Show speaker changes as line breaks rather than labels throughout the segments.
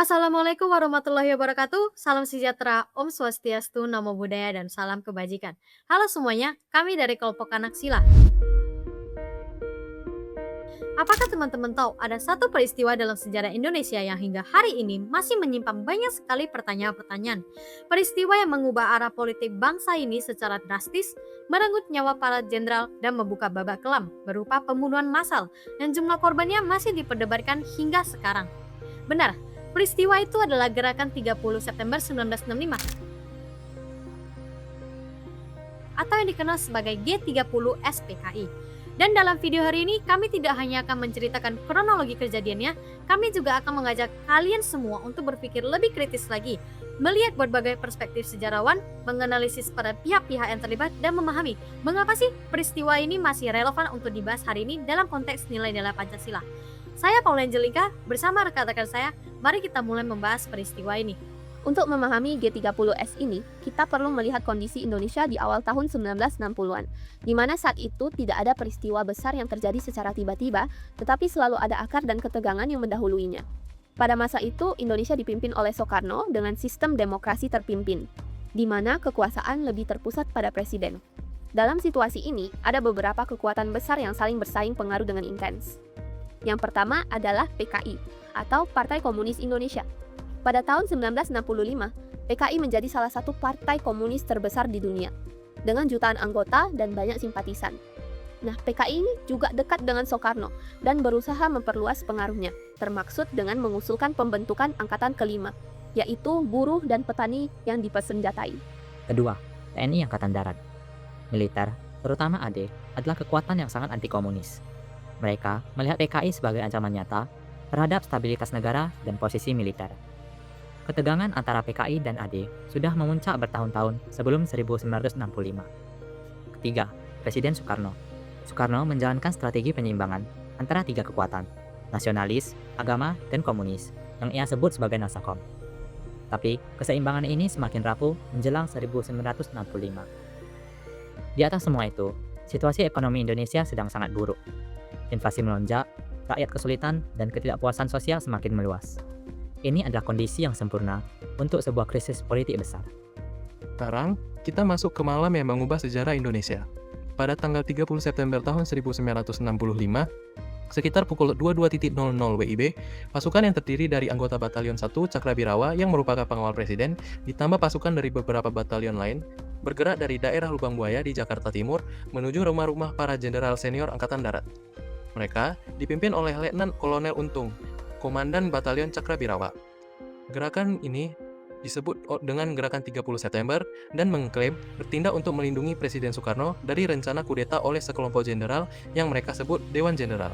Assalamualaikum warahmatullahi wabarakatuh. Salam sejahtera, Om Swastiastu, Namo Buddhaya, dan salam kebajikan. Halo semuanya, kami dari kelompok anak sila. Apakah teman-teman tahu ada satu peristiwa dalam sejarah Indonesia yang hingga hari ini masih menyimpan banyak sekali pertanyaan-pertanyaan? Peristiwa yang mengubah arah politik bangsa ini secara drastis, merenggut nyawa para jenderal dan membuka babak kelam berupa pembunuhan massal yang jumlah korbannya masih diperdebatkan hingga sekarang. Benar, peristiwa itu adalah gerakan 30 September 1965 atau yang dikenal sebagai G30 SPKI. Dan dalam video hari ini, kami tidak hanya akan menceritakan kronologi kejadiannya, kami juga akan mengajak kalian semua untuk berpikir lebih kritis lagi, melihat berbagai perspektif sejarawan, menganalisis pada pihak-pihak yang terlibat, dan memahami mengapa sih peristiwa ini masih relevan untuk dibahas hari ini dalam konteks nilai-nilai Pancasila. Saya Paula Angelika, bersama rekan-rekan saya, mari kita mulai membahas peristiwa ini.
Untuk memahami G30S ini, kita perlu melihat kondisi Indonesia di awal tahun 1960-an, di mana saat itu tidak ada peristiwa besar yang terjadi secara tiba-tiba, tetapi selalu ada akar dan ketegangan yang mendahuluinya. Pada masa itu, Indonesia dipimpin oleh Soekarno dengan sistem demokrasi terpimpin, di mana kekuasaan lebih terpusat pada presiden. Dalam situasi ini, ada beberapa kekuatan besar yang saling bersaing pengaruh dengan intens. Yang pertama adalah PKI, atau Partai Komunis Indonesia. Pada tahun 1965, PKI menjadi salah satu partai komunis terbesar di dunia, dengan jutaan anggota dan banyak simpatisan. Nah, PKI ini juga dekat dengan Soekarno dan berusaha memperluas pengaruhnya, termaksud dengan mengusulkan pembentukan Angkatan Kelima, yaitu buruh dan petani yang dipersenjatai.
Kedua, TNI Angkatan Darat. Militer, terutama AD, adalah kekuatan yang sangat anti-komunis. Mereka melihat PKI sebagai ancaman nyata terhadap stabilitas negara dan posisi militer. Ketegangan antara PKI dan AD sudah memuncak bertahun-tahun sebelum 1965. Ketiga, Presiden Soekarno. Soekarno menjalankan strategi penyeimbangan antara tiga kekuatan, nasionalis, agama, dan komunis, yang ia sebut sebagai Nasakom. Tapi, keseimbangan ini semakin rapuh menjelang 1965. Di atas semua itu, situasi ekonomi Indonesia sedang sangat buruk. Inflasi melonjak, rakyat kesulitan, dan ketidakpuasan sosial semakin meluas. Ini adalah kondisi yang sempurna untuk sebuah krisis politik besar.
Sekarang, kita masuk ke malam yang mengubah sejarah Indonesia. Pada tanggal 30 September tahun 1965, sekitar pukul 22.00 WIB, pasukan yang terdiri dari anggota Batalion 1 Cakrabirawa yang merupakan pengawal presiden, ditambah pasukan dari beberapa batalion lain, bergerak dari daerah Lubang Buaya di Jakarta Timur menuju rumah-rumah para jenderal senior Angkatan Darat. Mereka dipimpin oleh Letnan Kolonel Untung, Komandan Batalion Cakrabirawa. Gerakan ini disebut dengan Gerakan 30 September dan mengklaim bertindak untuk melindungi Presiden Soekarno dari rencana kudeta oleh sekelompok jenderal yang mereka sebut Dewan Jenderal.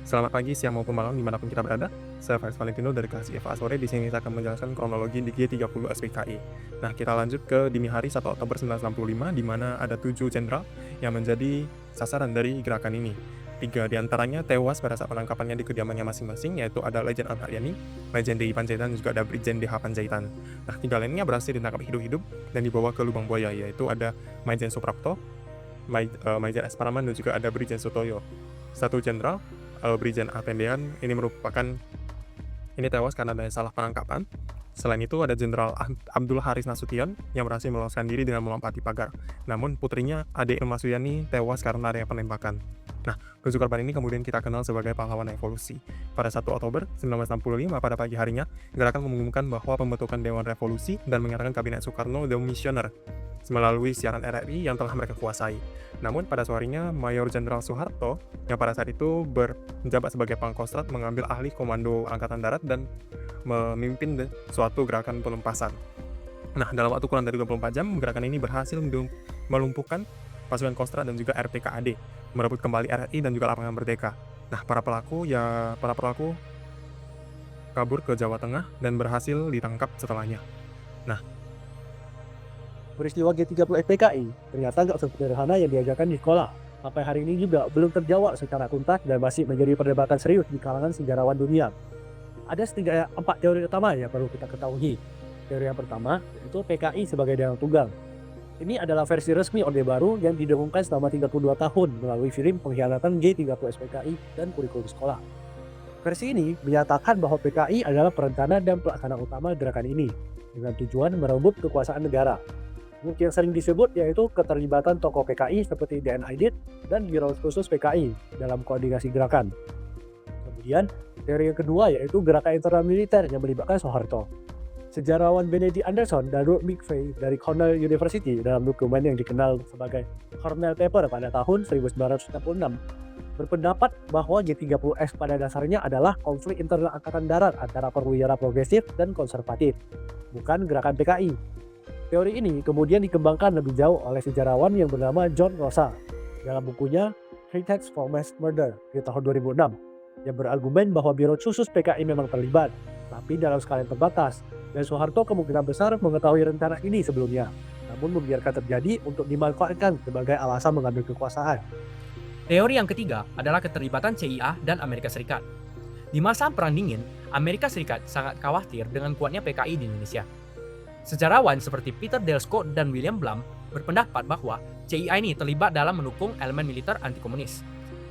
Selamat pagi, siang maupun malam dimanapun kita berada. Saya Faiz Valentino dari kelas IFA Sore. Di sini saya akan menjelaskan kronologi di G30 SPKI. Nah, kita lanjut ke dini hari 1 Oktober 1965, di mana ada 7 jenderal yang menjadi sasaran dari gerakan ini. 3 diantaranya tewas pada saat penangkapannya di kediamannya masing-masing, yaitu ada Lejen Ahmad Yani, Lejen DI Panjaitan, dan juga ada Brigjen DH Panjaitan. Nah, 3 lainnya berhasil ditangkap hidup-hidup dan dibawa ke Lubang Buaya, yaitu ada Maijen Suprapto, Maijen S. Paraman, dan juga ada Brigjen Sutoyo. 1 jenderal, Brigjen Atendean, ini tewas karena ada salah penangkapan. Selain itu ada Jenderal Abdul Haris Nasution yang berhasil meloloskan diri dengan melompati pagar. Namun putrinya Ade Ilma Suyani tewas karena adanya penembakan. Nah, 7 korban ini kemudian kita kenal sebagai pahlawan revolusi. Pada 1 Oktober 1965 pada pagi harinya, gerakan mengumumkan bahwa pembentukan Dewan Revolusi dan menyatakan Kabinet Soekarno Demissioner melalui siaran RRI yang telah mereka kuasai. Namun pada sorenya, Mayor Jenderal Soeharto yang pada saat itu menjabat sebagai Pangkostrat mengambil alih komando Angkatan Darat dan memimpin suatu gerakan penumpasan. Nah, dalam waktu kurang dari 24 jam, gerakan ini berhasil melumpuhkan pasukan Kostrad dan juga RPKAD, merebut kembali RRI dan juga lapangan Merdeka. Nah, para pelaku kabur ke Jawa Tengah dan berhasil ditangkap setelahnya. Nah,
peristiwa G30 FPKI ternyata nggak sederhana yang diajarkan di sekolah. Sampai hari ini juga belum terjawab secara tuntas dan masih menjadi perdebatan serius di kalangan sejarawan dunia. Ada setidaknya 4 teori utama yang perlu kita ketahui. Teori yang pertama yaitu PKI sebagai dalang tunggal. Ini adalah versi resmi Orde Baru yang didengungkan selama 32 tahun melalui film pengkhianatan G30 SPKI dan kurikulum sekolah. Versi ini menyatakan bahwa PKI adalah perencana dan pelaksana utama gerakan ini dengan tujuan merebut kekuasaan negara. Bukti yang sering disebut yaitu keterlibatan tokoh PKI seperti DN Aidit dan Biro Khusus PKI dalam koordinasi gerakan. Kemudian, teori yang kedua yaitu gerakan internal militer yang melibatkan Soeharto. Sejarawan Benedict Anderson dan Ruth McVeigh dari Cornell University dalam dokumen yang dikenal sebagai Cornell Paper pada tahun 1966 berpendapat bahwa G30S pada dasarnya adalah konflik internal angkatan darat antara perwira progresif dan konservatif, bukan gerakan PKI. Teori ini kemudian dikembangkan lebih jauh oleh sejarawan yang bernama John Rosa dalam bukunya Pretext for Mass Murder di tahun 2006 yang berargumen bahwa Biro Khusus PKI memang terlibat, tapi dalam skala yang terbatas, dan Soeharto kemungkinan besar mengetahui rencana ini sebelumnya, namun membiarkan terjadi untuk dimanfaatkan sebagai alasan mengambil kekuasaan.
Teori yang ketiga adalah keterlibatan CIA dan Amerika Serikat. Di masa Perang Dingin, Amerika Serikat sangat khawatir dengan kuatnya PKI di Indonesia. Sejarawan seperti Peter Dale Scott dan William Blum berpendapat bahwa CIA ini terlibat dalam mendukung elemen militer anti-komunis,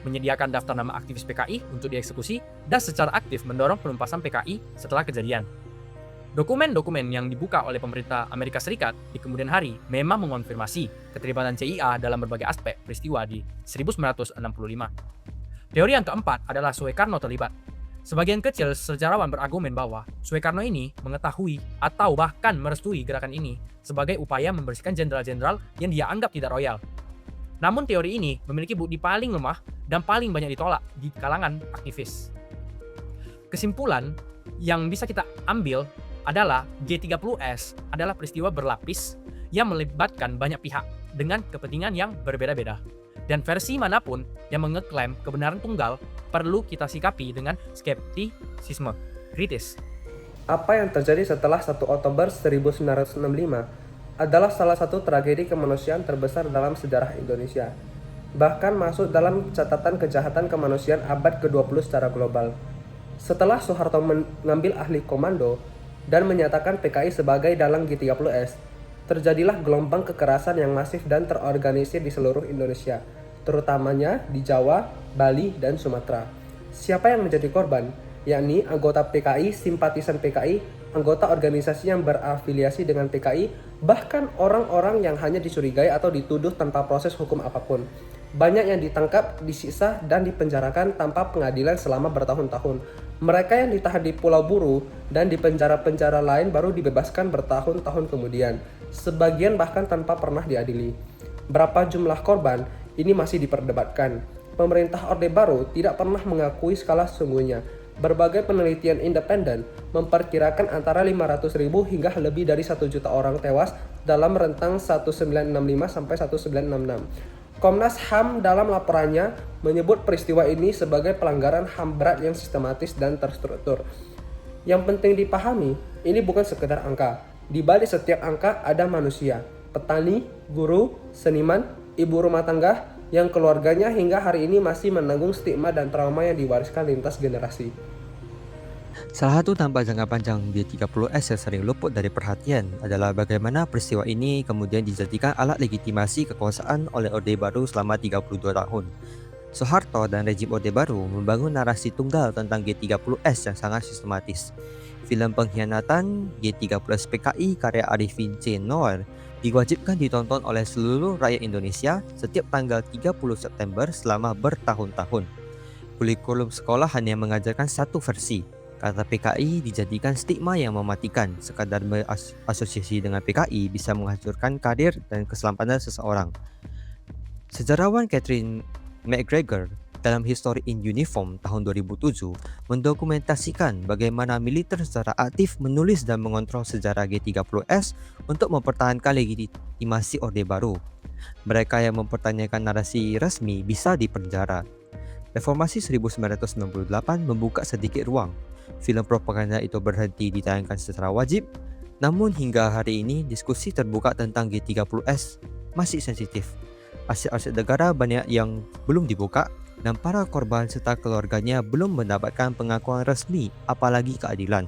menyediakan daftar nama aktivis PKI untuk dieksekusi, dan secara aktif mendorong penumpasan PKI setelah kejadian. Dokumen-dokumen yang dibuka oleh pemerintah Amerika Serikat di kemudian hari memang mengonfirmasi keterlibatan CIA dalam berbagai aspek peristiwa di 1965. Teori yang keempat adalah Soekarno terlibat. Sebagian kecil sejarawan berargumen bahwa Soekarno ini mengetahui atau bahkan merestui gerakan ini sebagai upaya membersihkan jenderal-jenderal yang dia anggap tidak royal. Namun teori ini memiliki bukti paling lemah dan paling banyak ditolak di kalangan aktivis. Kesimpulan yang bisa kita ambil adalah G30S adalah peristiwa berlapis yang melibatkan banyak pihak dengan kepentingan yang berbeda-beda. Dan versi manapun yang mengeklaim kebenaran tunggal perlu kita sikapi dengan skeptisisme kritis.
Apa yang terjadi setelah 1 Oktober 1965 adalah salah satu tragedi kemanusiaan terbesar dalam sejarah Indonesia. Bahkan masuk dalam catatan kejahatan kemanusiaan abad ke-20 secara global. Setelah Soeharto mengambil alih komando dan menyatakan PKI sebagai dalang G30S, terjadilah gelombang kekerasan yang masif dan terorganisir di seluruh Indonesia, terutamanya di Jawa, Bali, dan Sumatera. Siapa yang menjadi korban? Yakni anggota PKI, simpatisan PKI, anggota organisasi yang berafiliasi dengan PKI, bahkan orang-orang yang hanya dicurigai atau dituduh tanpa proses hukum apapun. Banyak yang ditangkap, disiksa, dan dipenjarakan tanpa pengadilan selama bertahun-tahun. Mereka yang ditahan di Pulau Buru dan di penjara-penjara lain baru dibebaskan bertahun-tahun kemudian. Sebagian bahkan tanpa pernah diadili. Berapa jumlah korban? Ini masih diperdebatkan. Pemerintah Orde Baru tidak pernah mengakui skala sesungguhnya. Berbagai penelitian independen memperkirakan antara 500.000 hingga lebih dari 1 juta orang tewas dalam rentang 1965 sampai 1966. Komnas HAM dalam laporannya menyebut peristiwa ini sebagai pelanggaran HAM berat yang sistematis dan terstruktur. Yang penting dipahami, ini bukan sekedar angka. Di balik setiap angka ada manusia, petani, guru, seniman, ibu rumah tangga, yang keluarganya hingga hari ini masih menanggung stigma dan trauma yang diwariskan lintas generasi.
Salah satu dampak jangka panjang G30S yang sering luput dari perhatian adalah bagaimana peristiwa ini kemudian dijadikan alat legitimasi kekuasaan oleh Orde Baru selama 32 tahun. Soeharto dan rejim Orde Baru membangun narasi tunggal tentang G30S yang sangat sistematis. Film pengkhianatan G30S PKI karya Arifin C. Noer diwajibkan ditonton oleh seluruh rakyat Indonesia setiap tanggal 30 September selama bertahun-tahun. Kurikulum sekolah hanya mengajarkan satu versi. Kata PKI dijadikan stigma yang mematikan. Sekadar berasosiasi dengan PKI bisa menghancurkan karir dan keselamatan seseorang. Sejarawan Catherine McGregor dalam History in Uniform tahun 2007 mendokumentasikan bagaimana militer secara aktif menulis dan mengontrol sejarah G30S untuk mempertahankan legitimasi Orde Baru. Mereka yang mempertanyakan narasi resmi bisa dipenjara. Reformasi 1998 membuka sedikit ruang. Film propaganda itu berhenti ditayangkan secara wajib, namun hingga hari ini diskusi terbuka tentang G30S masih sensitif. Aset-aset negara banyak yang belum dibuka dan para korban serta keluarganya belum mendapatkan pengakuan resmi, apalagi keadilan.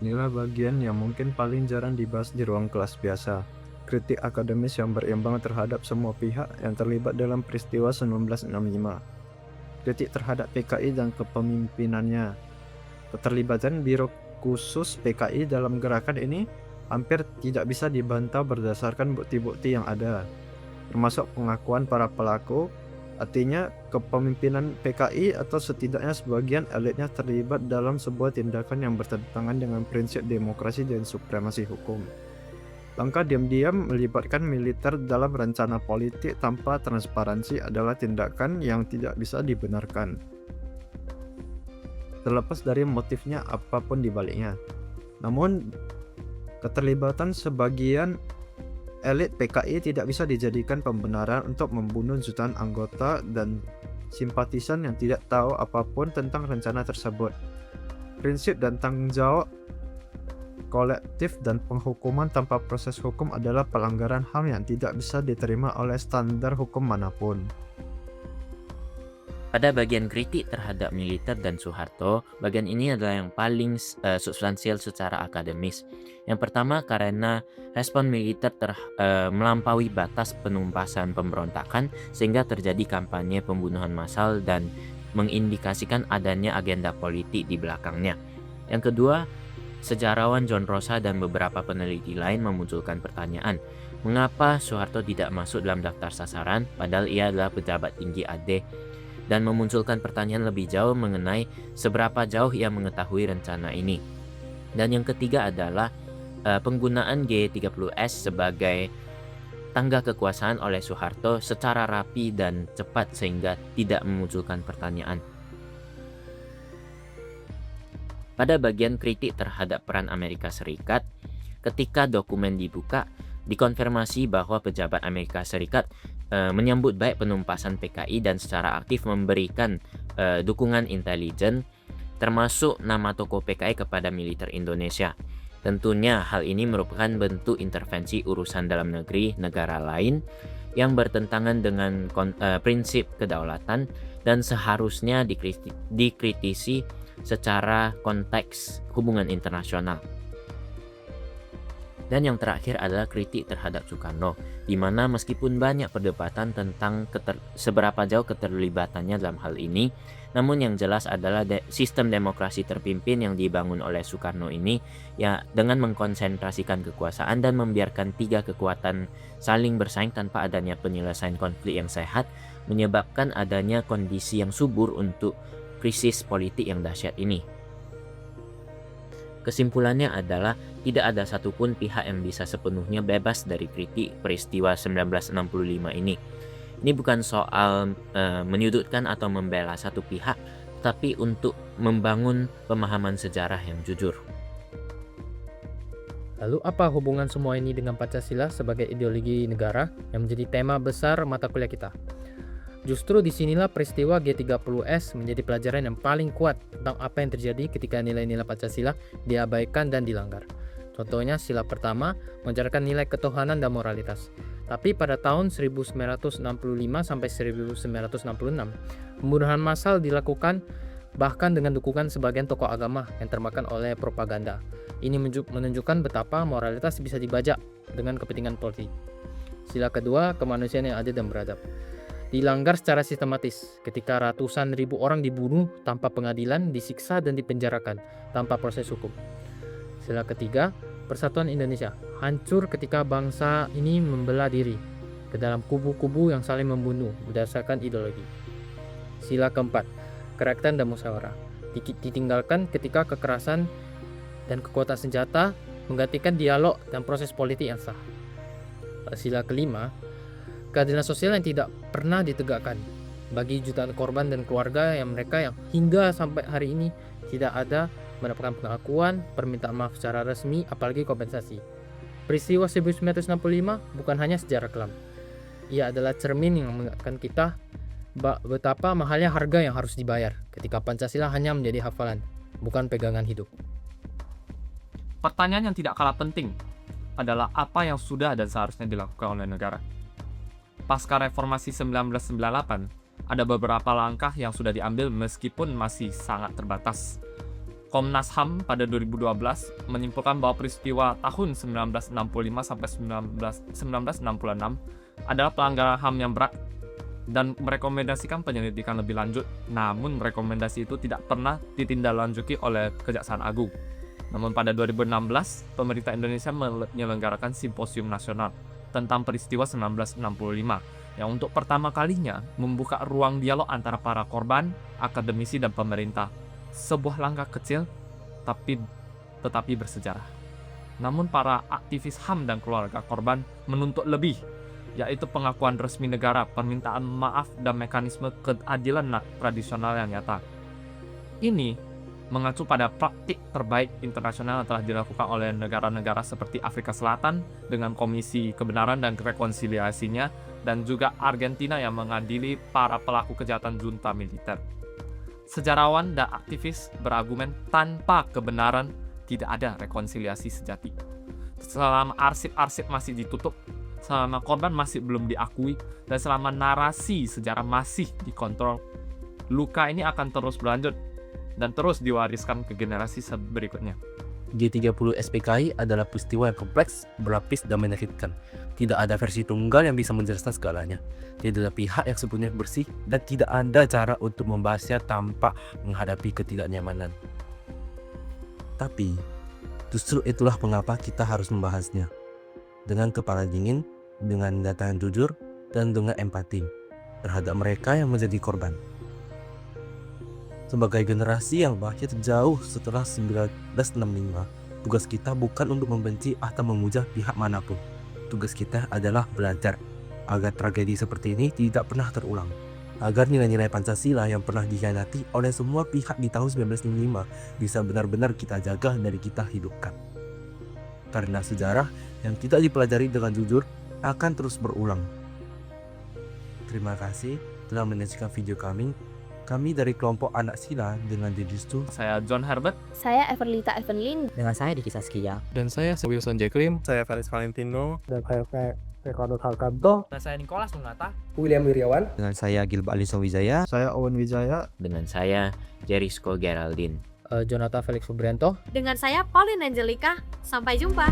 Inilah bagian yang mungkin paling jarang dibahas di ruang kelas biasa. Kritik akademis yang berimbang terhadap semua pihak yang terlibat dalam peristiwa 1965. kritik terhadap PKI dan kepemimpinannya. Keterlibatan Biro Khusus PKI dalam gerakan ini hampir tidak bisa dibantah berdasarkan bukti-bukti yang ada, termasuk pengakuan para pelaku. Artinya, kepemimpinan PKI atau setidaknya sebagian elitnya terlibat dalam sebuah tindakan yang bertentangan dengan prinsip demokrasi dan supremasi hukum. Langkah diam-diam melibatkan militer dalam rencana politik tanpa transparansi adalah tindakan yang tidak bisa dibenarkan, terlepas dari motifnya apapun di baliknya. Namun, keterlibatan sebagian elit PKI tidak bisa dijadikan pembenaran untuk membunuh jutaan anggota dan simpatisan yang tidak tahu apapun tentang rencana tersebut. Prinsip dan tanggung jawab kolektif dan penghukuman tanpa proses hukum adalah pelanggaran HAM yang tidak bisa diterima oleh standar hukum manapun.
Pada bagian kritik terhadap militer dan Soeharto, bagian ini adalah yang paling substansial secara akademis. Yang pertama karena respon militer melampaui batas penumpasan pemberontakan sehingga terjadi kampanye pembunuhan massal dan mengindikasikan adanya agenda politik di belakangnya. Yang kedua, sejarawan John Rosa dan beberapa peneliti lain memunculkan pertanyaan, mengapa Soeharto tidak masuk dalam daftar sasaran padahal ia adalah pejabat tinggi AD, dan memunculkan pertanyaan lebih jauh mengenai seberapa jauh ia mengetahui rencana ini. Dan yang ketiga adalah penggunaan G30S sebagai tangga kekuasaan oleh Soeharto secara rapi dan cepat sehingga tidak memunculkan pertanyaan. Pada bagian kritik terhadap peran Amerika Serikat, ketika dokumen dibuka, dikonfirmasi bahwa pejabat Amerika Serikat menyambut baik penumpasan PKI dan secara aktif memberikan dukungan intelijen, termasuk nama tokoh PKI kepada militer Indonesia. Tentunya hal ini merupakan bentuk intervensi urusan dalam negeri negara lain yang bertentangan dengan prinsip kedaulatan dan seharusnya dikritisi secara konteks hubungan internasional. Dan yang terakhir adalah kritik terhadap Soekarno, di mana meskipun banyak perdebatan tentang seberapa jauh keterlibatannya dalam hal ini, namun yang jelas adalah sistem demokrasi terpimpin yang dibangun oleh Soekarno ini ya dengan mengkonsentrasikan kekuasaan dan membiarkan tiga kekuatan saling bersaing tanpa adanya penyelesaian konflik yang sehat, menyebabkan adanya kondisi yang subur untuk krisis politik yang dahsyat ini. Kesimpulannya adalah tidak ada satupun pihak yang bisa sepenuhnya bebas dari kritik peristiwa 1965 ini. Ini bukan soal menyudutkan atau membela satu pihak, tapi untuk membangun pemahaman sejarah yang jujur.
Lalu apa hubungan semua ini dengan Pancasila sebagai ideologi negara yang menjadi tema besar mata kuliah kita? Justru disinilah peristiwa G30S menjadi pelajaran yang paling kuat tentang apa yang terjadi ketika nilai-nilai Pancasila diabaikan dan dilanggar. Contohnya sila pertama mengajarkan nilai ketuhanan dan moralitas. Tapi pada tahun 1965 sampai 1966, pembunuhan massal dilakukan bahkan dengan dukungan sebagian tokoh agama yang termakan oleh propaganda. Ini menunjukkan betapa moralitas bisa dibajak dengan kepentingan politik. Sila kedua, kemanusiaan yang adil dan beradab, dilanggar secara sistematis ketika ratusan ribu orang dibunuh tanpa pengadilan, disiksa dan dipenjarakan tanpa proses hukum. Sila ketiga, persatuan Indonesia hancur ketika bangsa ini membelah diri ke dalam kubu-kubu yang saling membunuh berdasarkan ideologi. Sila keempat, kerakyatan dan musyawarah ditinggalkan ketika kekerasan dan kekuatan senjata menggantikan dialog dan proses politik yang sah. Sila kelima, keadilan sosial yang tidak pernah ditegakkan bagi jutaan korban dan keluarga yang hingga sampai hari ini tidak ada mendapatkan pengakuan, permintaan maaf secara resmi, apalagi kompensasi. Peristiwa 1965 bukan hanya sejarah kelam. Ia adalah cermin yang mengingatkan kita betapa mahalnya harga yang harus dibayar ketika Pancasila hanya menjadi hafalan, bukan pegangan hidup.
Pertanyaan yang tidak kalah penting adalah apa yang sudah dan seharusnya dilakukan oleh negara. Pasca reformasi 1998, ada beberapa langkah yang sudah diambil meskipun masih sangat terbatas. Komnas HAM pada 2012 menyimpulkan bahwa peristiwa tahun 1965 sampai 1966 adalah pelanggaran HAM yang berat dan merekomendasikan penyelidikan lebih lanjut, namun rekomendasi itu tidak pernah ditindaklanjuti oleh Kejaksaan Agung. Namun pada 2016, pemerintah Indonesia menyelenggarakan simposium nasional tentang peristiwa 1965 yang untuk pertama kalinya membuka ruang dialog antara para korban, akademisi, dan pemerintah. Sebuah langkah kecil tetapi bersejarah. Namun para aktivis HAM dan keluarga korban menuntut lebih, yaitu pengakuan resmi negara, permintaan maaf, dan mekanisme keadilan tradisional yang nyata. Ini mengacu pada praktik terbaik internasional yang telah dilakukan oleh negara-negara seperti Afrika Selatan dengan Komisi Kebenaran dan Rekonsiliasinya, dan juga Argentina yang mengadili para pelaku kejahatan junta militer. Sejarawan dan aktivis berargumen tanpa kebenaran tidak ada rekonsiliasi sejati. Selama arsip-arsip masih ditutup, selama korban masih belum diakui, dan selama narasi sejarah masih dikontrol, luka ini akan terus berlanjut dan terus diwariskan ke generasi berikutnya.
G30 SPKI adalah peristiwa yang kompleks, berlapis, dan menyakitkan. Tidak ada versi tunggal yang bisa menjelaskan segalanya. Tidak ada pihak yang sepenuhnya bersih, dan tidak ada cara untuk membahasnya tanpa menghadapi ketidaknyamanan. Tapi, justru itulah mengapa kita harus membahasnya. Dengan kepala dingin, dengan data yang jujur, dan dengan empati terhadap mereka yang menjadi korban. Sebagai generasi yang lahir jauh setelah 1965, tugas kita bukan untuk membenci atau memuja pihak manapun. Tugas kita adalah belajar agar tragedi seperti ini tidak pernah terulang. Agar nilai-nilai Pancasila yang pernah dikhianati oleh semua pihak di tahun 1965 bisa benar-benar kita jaga dan kita hidupkan. Karena sejarah yang tidak dipelajari dengan jujur akan terus berulang. Terima kasih telah menyaksikan video kami. Kami dari kelompok Anak Sila dengan Dedistu.
Saya John Herbert.
Saya Everlita Evelyn.
Dengan saya Diki Saskia.
Dan saya Wilson Jekrim.
Saya Felix Valentino.
Dan saya Ricardo Harkanto.
Dan saya Nicholas Munata.
William Wiryawan.
Dengan saya Gilbert Alison Wijaya.
Saya Owen Wijaya.
Dengan saya Jerisko Geraldine.
Jonathan Felix Febrianto.
Dengan saya Pauline Angelica. Sampai jumpa.